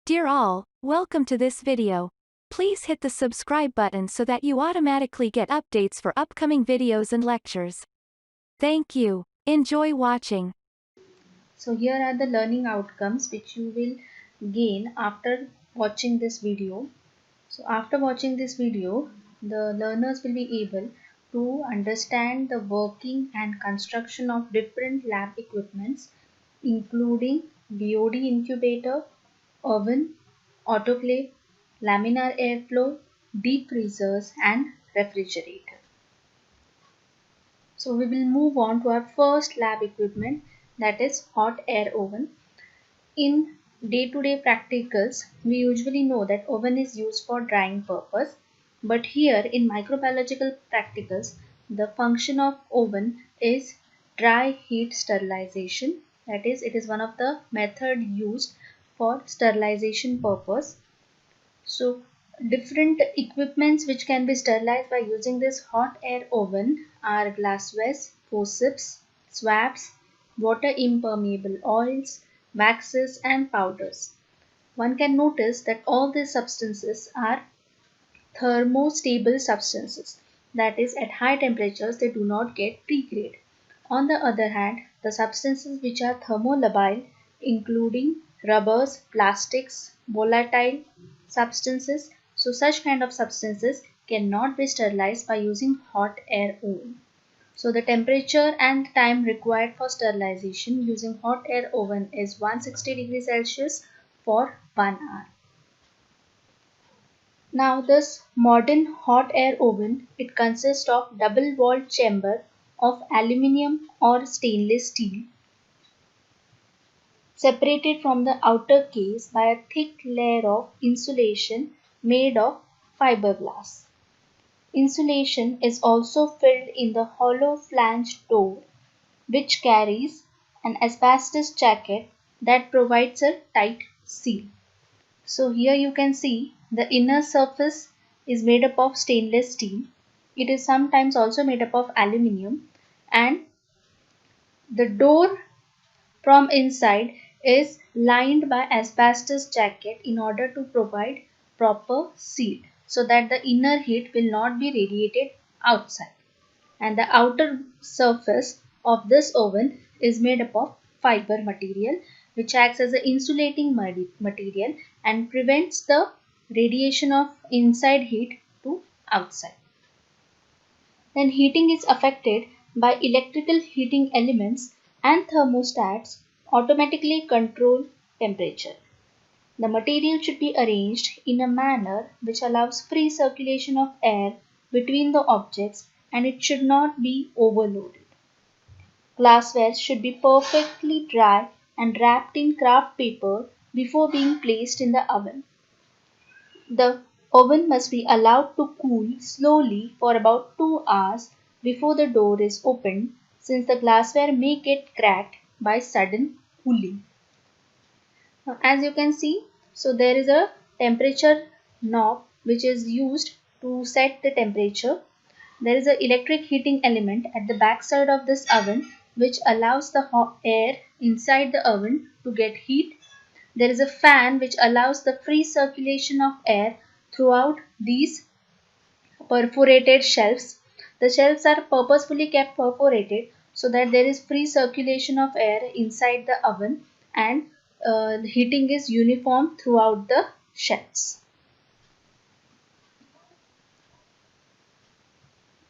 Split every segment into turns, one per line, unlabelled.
Dear all, welcome to this video. Please hit the subscribe button so that you automatically get updates for upcoming videos and lectures. Thank you. Enjoy watching.
So here are the learning outcomes which you will gain after watching this video. So after watching this video, the learners will be able to understand the working and construction of different lab equipments, including BOD incubator, oven, autoclave, laminar airflow, deep freezers and refrigerator. So we will move on to our first lab equipment, that is hot air oven. In day-to-day practicals, we usually know that oven is used for drying purpose, but here in microbiological practicals, the function of oven is dry heat sterilization. That is, it is one of the method used for sterilization purpose. So different equipments which can be sterilized by using this hot air oven are glasswares, forceps, swabs, water impermeable oils, waxes and powders. One can notice that all these substances are thermostable substances. That is, at high temperatures they do not get degrade. On the other hand, the substances which are thermolabile, including rubbers, plastics, volatile substances, so such kind of substances cannot be sterilized by using hot air oven. So the temperature and time required for sterilization using hot air oven is 160 degrees Celsius for 1 hour. Now this modern hot air oven, it consists of double walled chamber of aluminium or stainless steel separated from the outer case by a thick layer of insulation made of fiberglass. Insulation is also filled in the hollow flange door, which carries an asbestos jacket that provides a tight seal. So here you can see the inner surface is made up of stainless steel. It is sometimes also made up of aluminium, and the door from inside is lined by asbestos jacket in order to provide proper seal so that the inner heat will not be radiated outside. And the outer surface of this oven is made up of fiber material, which acts as an insulating material and prevents the radiation of inside heat to outside. Then heating is affected by electrical heating elements, and thermostats automatically control temperature. The material should be arranged in a manner which allows free circulation of air between the objects, and it should not be overloaded. Glassware should be perfectly dry and wrapped in craft paper before being placed in the oven. The oven must be allowed to cool slowly for about 2 hours before the door is opened, since the glassware may get cracked by sudden cooling. Now, as you can see, so there is a temperature knob which is used to set the temperature. There is an electric heating element at the back side of this oven which allows the hot air inside the oven to get heat. There is a fan which allows the free circulation of air throughout these perforated shelves. The shelves are purposefully kept perforated so that there is free circulation of air inside the oven, and the heating is uniform throughout the shelves.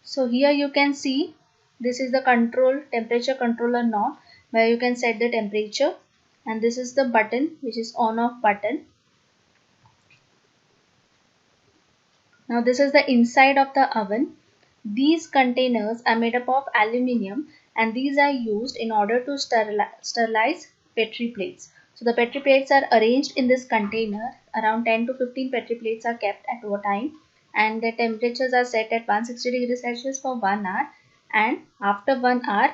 So here you can see this is the temperature controller knob where you can set the temperature, and this is the button which is on off button. Now this is the inside of the oven. These containers are made up of aluminium, and these are used in order to sterilize Petri plates. So the Petri plates are arranged in this container. Around 10 to 15 Petri plates are kept at a time, and the temperatures are set at 160 degrees Celsius for 1 hour, and after 1 hour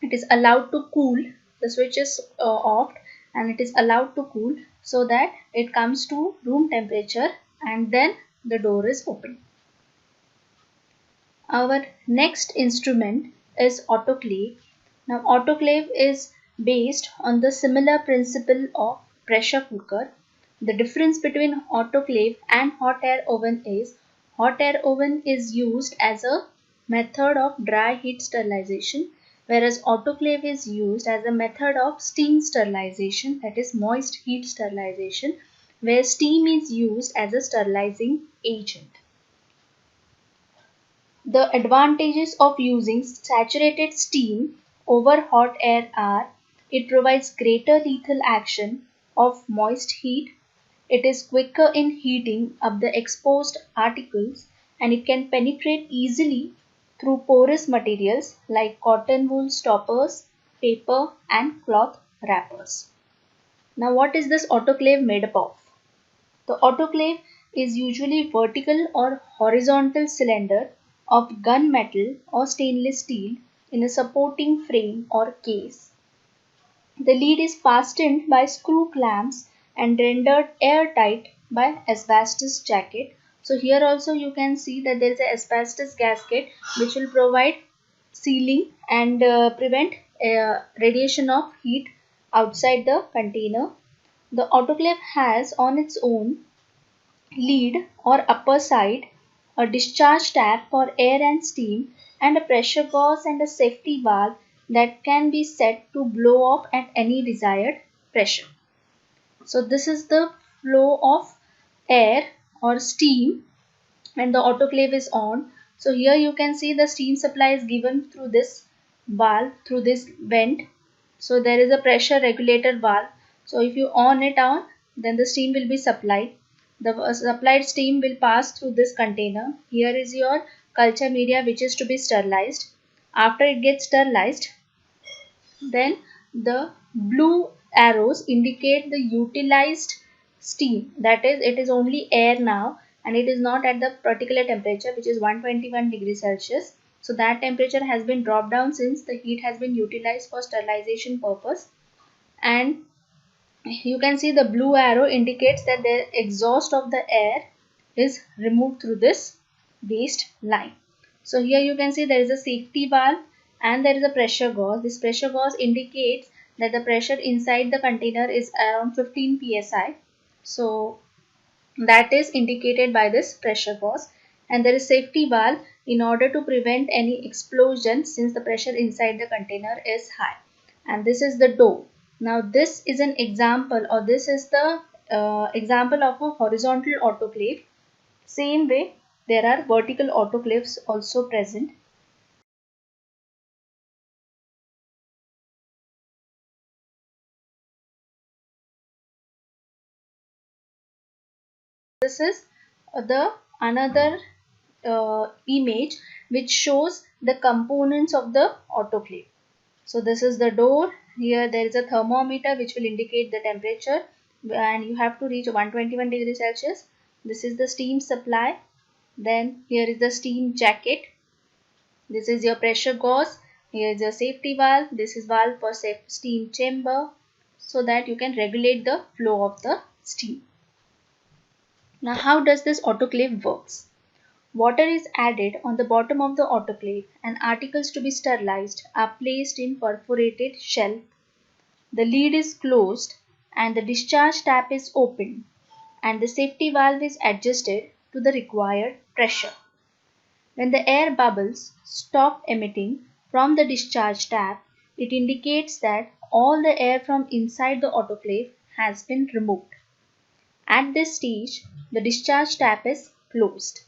it is allowed to cool. The switch is off and it is allowed to cool so that it comes to room temperature, and then the door is opened. Our next instrument is autoclave. Now autoclave is based on the similar principle of pressure cooker. The difference between autoclave and hot air oven is hot air oven is used as a method of dry heat sterilization, whereas autoclave is used as a method of steam sterilization, that is moist heat sterilization, where steam is used as a sterilizing agent. The advantages of using saturated steam over hot air are: it provides greater lethal action of moist heat, it is quicker in heating up the exposed articles, and it can penetrate easily through porous materials like cotton wool stoppers, paper, and cloth wrappers. Now, what is this autoclave made up of? The autoclave is usually vertical or horizontal cylinder of gunmetal or stainless steel in a supporting frame or case. The lid is fastened by screw clamps and rendered airtight by asbestos jacket. So here also you can see that there is an asbestos gasket which will provide sealing and prevent radiation of heat outside the container. The autoclave has on its own lid or upper side a discharge tap for air and steam, and a pressure gauge and a safety valve that can be set to blow off at any desired pressure. So this is the flow of air or steam when the autoclave is on. So here you can see the steam supply is given through this valve, through this vent. So there is a pressure regulator valve. So if you on it on, then the steam will be supplied. The supplied steam will pass through this container. Here is your culture media which is to be sterilized. After it gets sterilized, then the blue arrows indicate the utilized steam. That is, it is only air now and it is not at the particular temperature, which is 121 degrees Celsius. So that temperature has been dropped down since the heat has been utilized for sterilization purpose. And you can see the blue arrow indicates that the exhaust of the air is removed through this waste line. So here you can see there is a safety valve and there is a pressure gauge. This pressure gauge indicates that the pressure inside the container is around 15 psi. So that is indicated by this pressure gauge, and there is safety valve in order to prevent any explosion since the pressure inside the container is high. And this is the door. Now this is an example, or this is the example of a horizontal autoclave. Same way there are vertical autoclaves also present. This is the another image which shows the components of the autoclave. So this is the door. Here there is a thermometer which will indicate the temperature, and you have to reach 121 degrees Celsius. This is the steam supply. Then here is the steam jacket. This is your pressure gauge. Here is your safety valve. This is valve for safe steam chamber, so that you can regulate the flow of the steam. Now how does this autoclave works? Water is added on the bottom of the autoclave and articles to be sterilized are placed in perforated shelf. The lid is closed and the discharge tap is opened, and the safety valve is adjusted to the required pressure. When the air bubbles stop emitting from the discharge tap, it indicates that all the air from inside the autoclave has been removed. At this stage, the discharge tap is closed.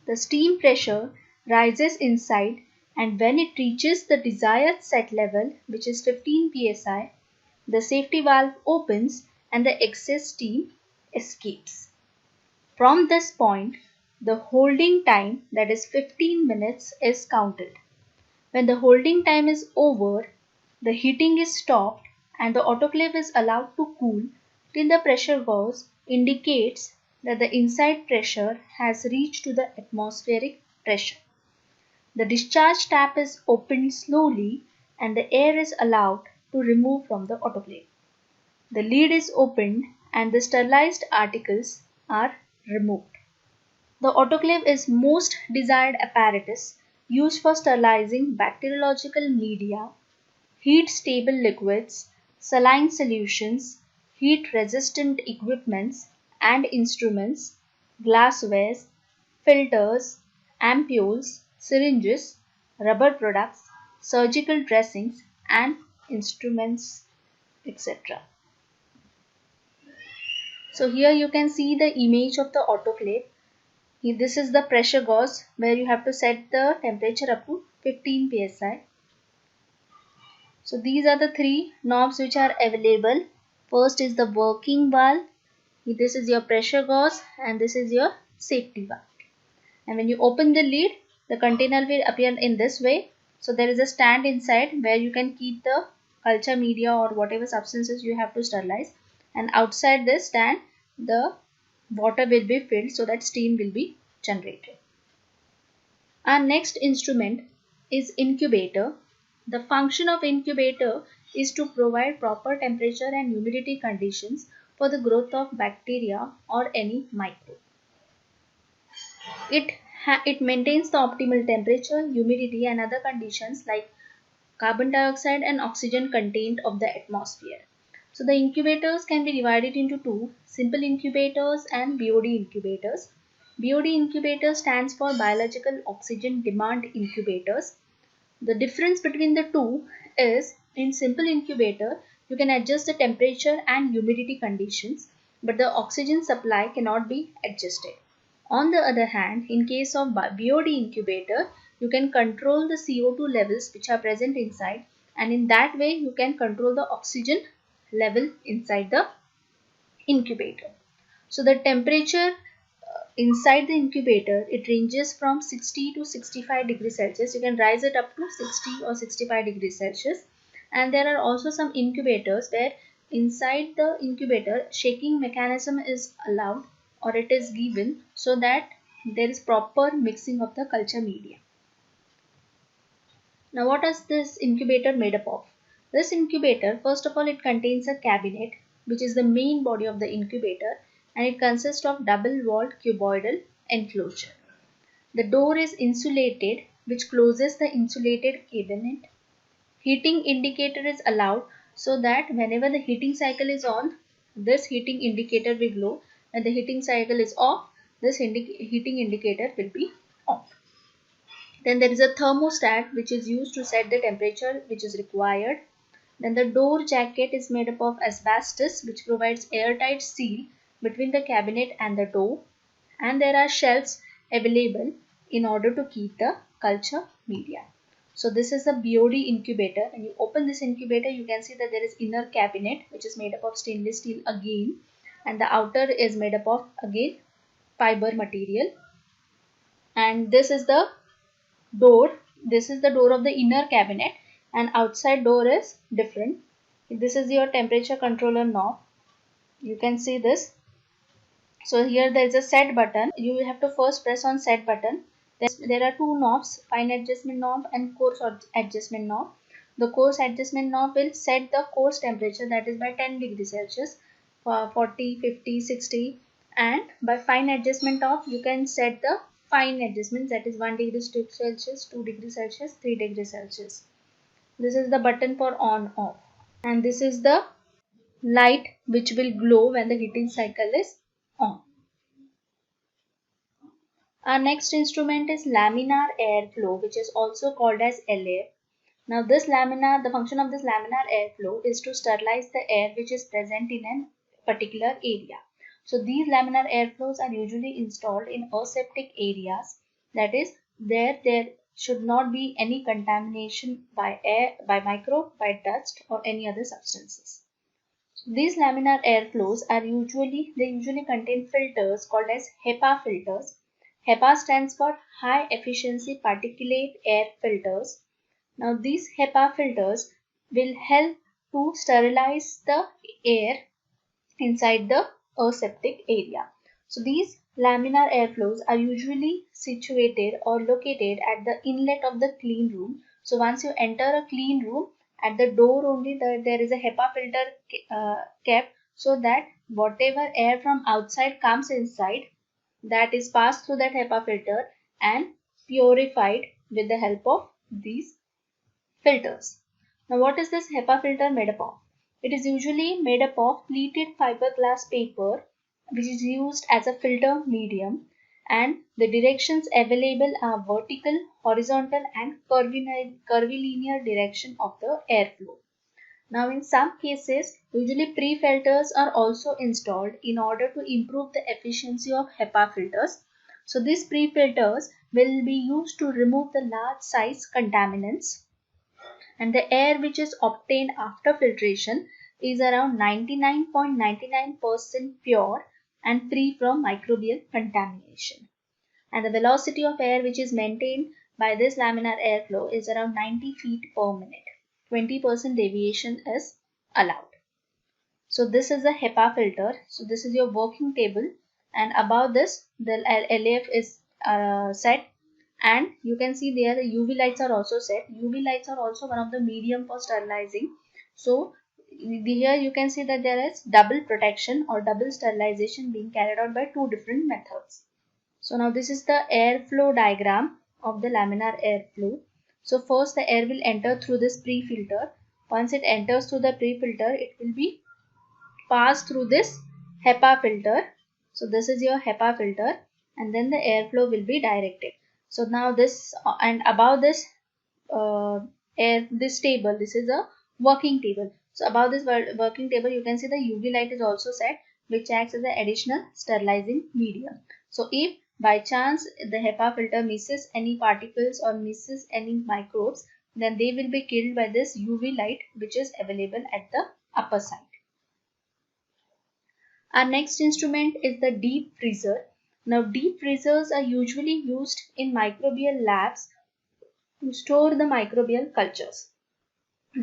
The steam pressure rises inside, and when it reaches the desired set level, which is 15 psi, the safety valve opens and the excess steam escapes. From this point, the holding time, that is 15 minutes, is counted. When the holding time is over, the heating is stopped and the autoclave is allowed to cool till the pressure gauge indicates that the inside pressure has reached to the atmospheric pressure. The discharge tap is opened slowly and the air is allowed to remove from the autoclave. The lid is opened and the sterilized articles are removed. The autoclave is most desired apparatus used for sterilizing bacteriological media, heat stable liquids, saline solutions, heat resistant equipments and instruments, glasswares, filters, ampoules, syringes, rubber products, surgical dressings and instruments, etc. So here you can see the image of the autoclave. This is the pressure gauge where you have to set the temperature up to 15 psi. So these are the three knobs which are available. First is the working valve. This is your pressure gauge and this is your safety valve. And when you open the lid, the container will appear in this way. So there is a stand inside where you can keep the culture media or whatever substances you have to sterilize. And outside this stand, the water will be filled so that steam will be generated. Our next instrument is incubator. The function of incubator is to provide proper temperature and humidity conditions for the growth of bacteria or any microbe. It maintains the optimal temperature, humidity and other conditions like carbon dioxide and oxygen content of the atmosphere. So the incubators can be divided into two, simple incubators and BOD incubators. BOD incubator stands for biological oxygen demand incubators. The difference between the two is in simple incubator, you can adjust the temperature and humidity conditions, but the oxygen supply cannot be adjusted. On the other hand, in case of BOD incubator, you can control the CO2 levels which are present inside, and in that way you can control the oxygen level inside the incubator. So the temperature inside the incubator, it ranges from 60 to 65 degrees Celsius. You can rise it up to 60 or 65 degrees Celsius. And there are also some incubators where inside the incubator shaking mechanism is allowed or it is given so that there is proper mixing of the culture media. Now what is this incubator made up of? This incubator, first of all, it contains a cabinet which is the main body of the incubator, and it consists of double-walled cuboidal enclosure. The door is insulated which closes the insulated cabinet. Heating indicator is allowed so that whenever the heating cycle is on, this heating indicator will glow. When the heating cycle is off, this heating indicator will be off. Then there is a thermostat which is used to set the temperature which is required. Then the door jacket is made up of asbestos which provides airtight seal between the cabinet and the door. And there are shelves available in order to keep the culture media. So this is the BOD incubator. When you open this incubator, you can see that there is inner cabinet which is made up of stainless steel again, and the outer is made up of again fiber material. And this is the door. This is the door of the inner cabinet, and outside door is different. This is your temperature controller knob. You can see this. So here there is a set button. You have to first press on set button. There are two knobs, fine adjustment knob and coarse adjustment knob. The coarse adjustment knob will set the coarse temperature, that is by 10 degrees Celsius, 40, 50, 60, and by fine adjustment knob you can set the fine adjustment, that is 1 degree Celsius, 2 degrees Celsius, 3 degrees Celsius. This is the button for on off, and this is the light which will glow when the heating cycle is on. Our next instrument is laminar airflow, which is also called as LAIR. Now the function of this laminar airflow is to sterilize the air which is present in a particular area. So these laminar airflows are usually installed in aseptic areas, that is there should not be any contamination by air, by microbe, by dust or any other substances. These laminar airflows usually contain filters called as HEPA filters. HEPA stands for high efficiency particulate air filters. Now these HEPA filters will help to sterilize the air inside the aseptic area. So these laminar airflows are usually situated or located at the inlet of the clean room. So once you enter a clean room, at the door only there is a HEPA filter kept, so that whatever air from outside comes inside, that is passed through that HEPA filter and purified with the help of these filters. Now what is this HEPA filter made up of? It is usually made up of pleated fiberglass paper which is used as a filter medium, and the directions available are vertical, horizontal and curvilinear direction of the airflow. Now in some cases, usually pre-filters are also installed in order to improve the efficiency of HEPA filters. So these pre-filters will be used to remove the large size contaminants, and the air which is obtained after filtration is around 99.99% pure and free from microbial contamination. And the velocity of air which is maintained by this laminar airflow is around 90 feet per minute. 20% deviation is allowed. So this is a HEPA filter. So this is your working table, and above this the LAF is set, and you can see there the UV lights are also set. UV lights are also one of the medium for sterilizing. So here you can see that there is double protection or double sterilization being carried out by two different methods. So now this is the airflow diagram of the laminar airflow. So first the air will enter through this pre-filter. Once it enters through the pre-filter, it will be passed through this HEPA filter. So this is your HEPA filter, and then the airflow will be directed. So now this and above this this table, this is a working table. So above this working table you can see the UV light is also set, which acts as an additional sterilizing medium. So if by chance the HEPA filter misses any particles or misses any microbes, then they will be killed by this UV light which is available at the upper side. Our next instrument is the deep freezer. Now deep freezers are usually used in microbial labs to store the microbial cultures.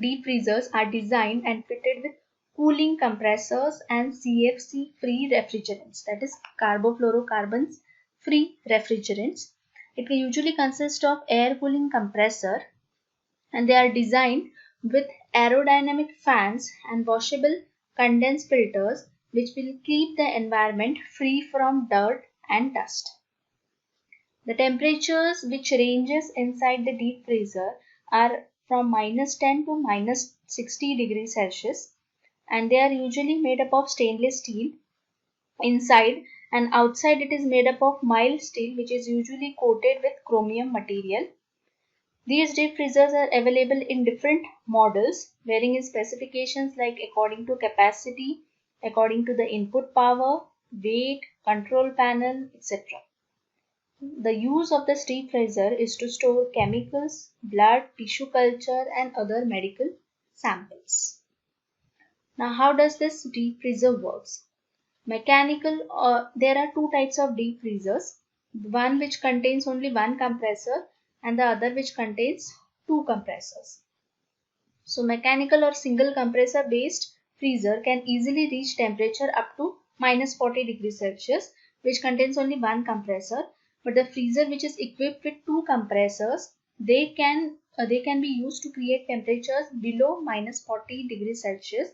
Deep freezers are designed and fitted with cooling compressors and CFC free refrigerants, that is carbofluorocarbons free refrigerants. It usually consists of air cooling compressor, and they are designed with aerodynamic fans and washable condense filters which will keep the environment free from dirt and dust. The temperatures which ranges inside the deep freezer are from -10 to -60 degrees Celsius, and they are usually made up of stainless steel inside, and outside it is made up of mild steel which is usually coated with chromium material. These deep freezers are available in different models, varying in specifications like according to capacity, according to the input power, weight, control panel, etc. The use of the deep freezer is to store chemicals, blood, tissue culture and other medical samples. Now how does this deep freezer works? Mechanical, there are two types of deep freezers. One which contains only one compressor and the other which contains two compressors. So mechanical or single compressor based freezer can easily reach temperature up to -40 degrees Celsius, which contains only one compressor. But the freezer which is equipped with two compressors, they can be used to create temperatures below -40 degrees Celsius.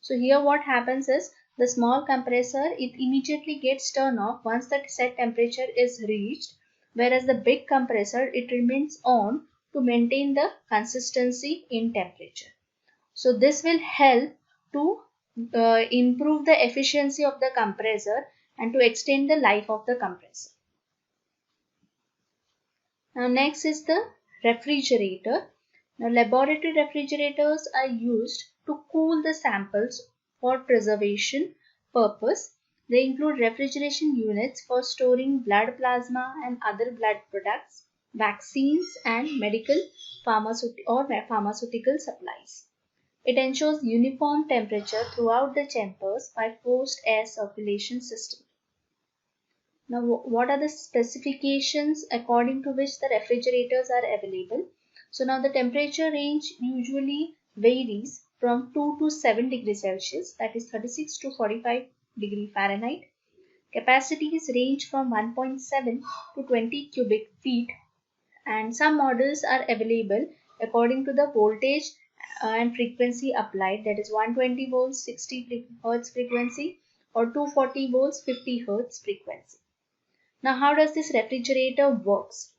So here what happens is the small compressor, it immediately gets turned off once the set temperature is reached, whereas the big compressor, it remains on to maintain the consistency in temperature. So this will help to improve the efficiency of the compressor and to extend the life of the compressor. Now next is the refrigerator. Now laboratory refrigerators are used to cool the samples for preservation purpose. They include refrigeration units for storing blood plasma and other blood products, vaccines and medical pharmaceutical supplies. It ensures uniform temperature throughout the chambers by forced air circulation system. Now, what are the specifications according to which the refrigerators are available? So now the temperature range usually varies from 2 to 7 degrees Celsius, that is 36 to 45 degree Fahrenheit. Capacities range from 1.7 to 20 cubic feet, and some models are available according to the voltage and frequency applied, that is 120 volts 60 Hz frequency or 240 volts 50 Hz frequency. Now how does this refrigerator works?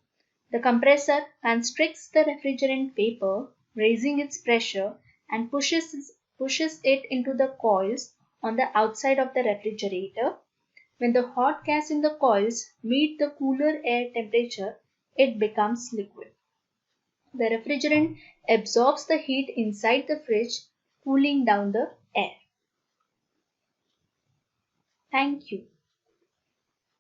The compressor constricts the refrigerant vapor, raising its pressure and pushes pushes it into the coils on the outside of the refrigerator. When the hot gas in the coils meet the cooler air temperature, it becomes liquid. The refrigerant absorbs the heat inside the fridge, cooling down the air. Thank you.